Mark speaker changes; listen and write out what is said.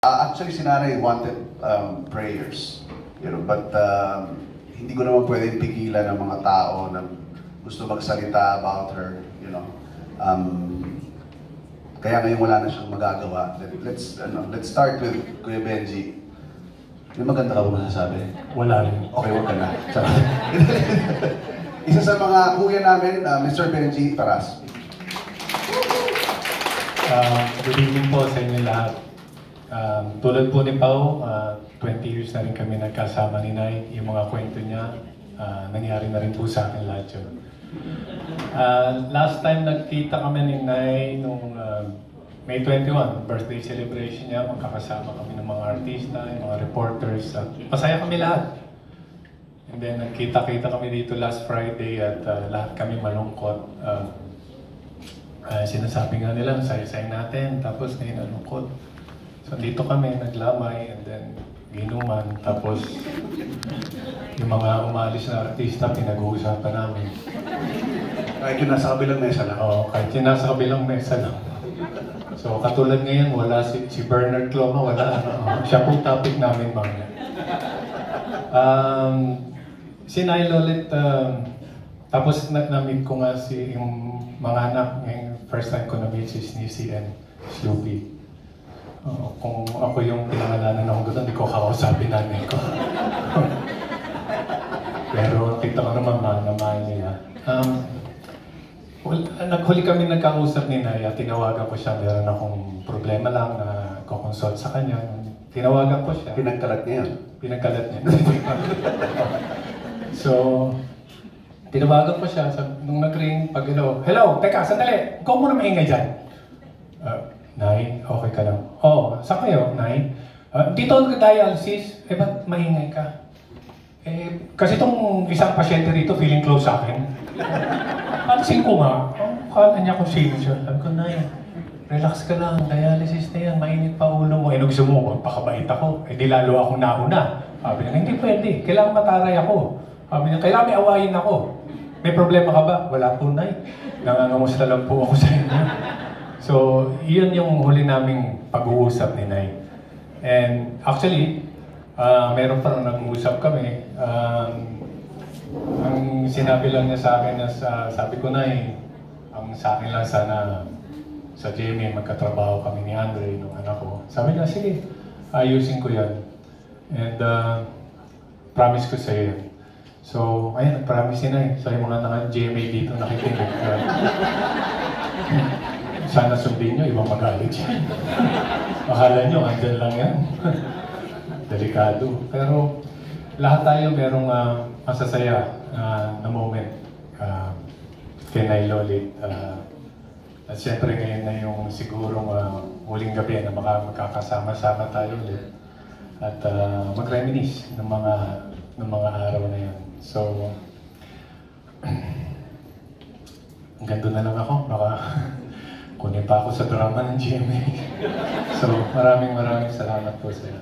Speaker 1: Actually, si Nanay wanted prayers, you know, but hindi ko naman pwedeng pigilan ng mga tao na gusto magsalita about her, you know. Kaya ngayon wala na siyang magagawa. Let's start with Kuya Benji. May maganda ka ba masasabi?
Speaker 2: Wala rin.
Speaker 1: Okay, wag ka na. Isa sa mga kuya namin, Mr. Benji Taras.
Speaker 2: Good evening po sa inyo lahat. Tulad po ni Pao, 20 years na rin kami nagkasama ni Nay. Yung mga kwento niya, nangyari na rin po sa akin lahat yun. Last time nagkita kami ni Nay nung May 21, birthday celebration niya. Magkakasama kami ng mga artista, yung mga reporters. Masaya kami lahat. And then nagkita-kita kami dito last Friday at lahat kami malungkot. Sinasabi nga nila, saya-saya natin, tapos ngayon nalungkot. So dito kami, naglamay, and then ginuman, tapos yung mga umalis na artista, pinag-uusapan namin.
Speaker 1: Kahit yung nasa kabilang mesa lang?
Speaker 2: Oo, kahit yung nasa kabilang mesa lang. So katulad ngayon, wala si Bernard Cloma, wala. Siya pong topic namin mamaya. Si Nay Lolit, tapos na-meet ko nga yung mga anak, yung first time ko na-meet si Sneezy and Sloopy. Kung ako yung pinangalanan ng gusto, hindi ko kakausapin namin ko. Pero kita ko naman mahal nila. Naghuli kami nagkausap ni Nay, tinawagan ko siya, meron akong problema lang na kukonsult sa kanya. Tinawagan ko siya.
Speaker 1: Pinagkalat niya yan?
Speaker 2: Pinagkalat niya. So, tinawagan ko siya, nung nag-ring, pag hello, teka, sandali, ikaw muna maingay dyan. Nay, okay ka lang. Saan kayo, Nay? Dito nag-dialysis, ba't maingay ka? Kasi itong isang pasyente rito, feeling close sa akin. Pansin ko nga, kala niya kung sino siya. Sabi ko, Nay, relax ka lang, dialysis na yan, mainit pa ulo mo. Gusto mo, magpakabait ako. Di lalo akong nauna. Sabi niya, hindi pwede, kailangan mataray ako. Sabi niya, kailangan may awayin ako. May problema ka ba? Wala po, Nay. Nangangamusta lang po ako sa inyo. So, iyon yung huli naming pag-uusap ni Nay. And actually, meron pa rin nag-uusap kami. Ang sinabi lang niya sa akin na sabi ko, Nay, ang sa akin lang sana sa GMA magkatrabaho kami ni Andre, nung anak ko. Sabi niya, sige, ayusin ko yan. And promise ko sa'yo yan. So, ayun, promise na eh. So, yung mga naka-GMA dito nakikinig. Sana sundin nyo, ibang magalit yan. Akala nyo, andyan lang yan. Delikado. Pero, lahat tayo merong masasaya na moment kay Nay Lolit. At syempre ngayon na yung sigurong huling gabi na magkakasama-sama tayo ulit. At mag-reminisce ng mga araw na yan. So, hanggang doon na lang ako. Baka kunin pa ako sa drama ng GMA. So, maraming salamat po sa iyo.